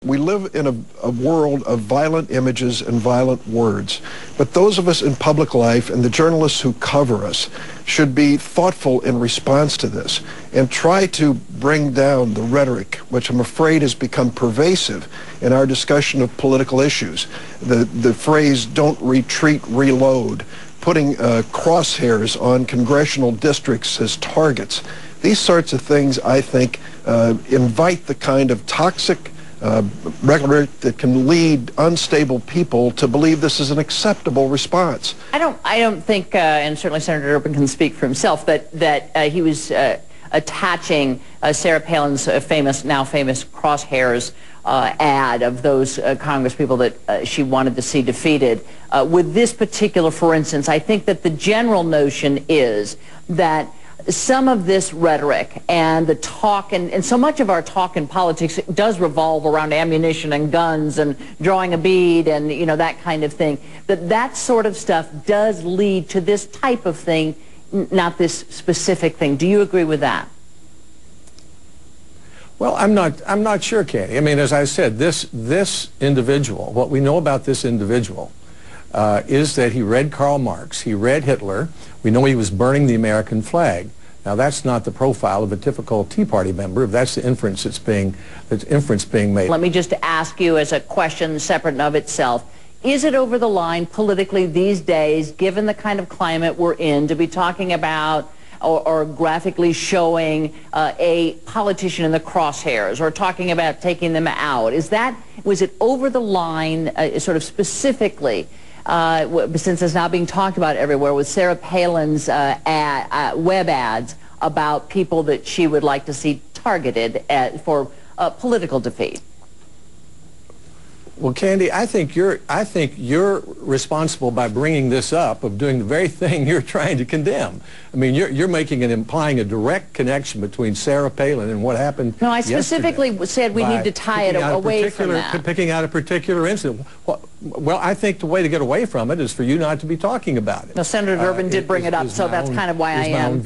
We live in a world of violent images and violent words, but those of us in public life and the journalists who cover us should be thoughtful in response to this and try to bring down the rhetoric, which I'm afraid has become pervasive in our discussion of political issues. The phrase, "don't retreat, reload," putting crosshairs on congressional districts as targets. These sorts of things, I think, invite the kind of toxic rhetoric that can lead unstable people to believe this is an acceptable response. I don't think, and certainly Senator Durbin can speak for himself, that he was attaching Sarah Palin's now famous crosshairs ad of those congresspeople that she wanted to see defeated. With this particular, for instance, I think that the general notion is that some of this rhetoric and the talk, and so much of our talk in politics does revolve around ammunition and guns and drawing a bead and, you know, that kind of thing, that sort of stuff does lead to this type of thing, not this specific thing. Do you agree with that? Well, I'm not sure, Candy. I mean, as I said, this individual, what we know about this individual is that he read Karl Marx, he read Hitler. We know he was burning the American flag. Now, that's not the profile of a typical Tea Party member, if that's the inference that's being made. Let me just ask you as a question separate and of itself. Is it over the line politically these days, given the kind of climate we're in, to be talking about or graphically showing a politician in the crosshairs or talking about taking them out? Was it over the line sort of specifically, since it's now being talked about everywhere, with Sarah Palin's web ads about people that she would like to see targeted for political defeat? Well, Candy, I think you're responsible by bringing this up, of doing the very thing you're trying to condemn. I mean, you're making and implying a direct connection between Sarah Palin and what happened. No, I specifically said we need to tie it away from that. Picking out a particular incident. Well, I think the way to get away from it is for you not to be talking about it. Now, Senator Durbin did bring it up, so that's kind of why I am.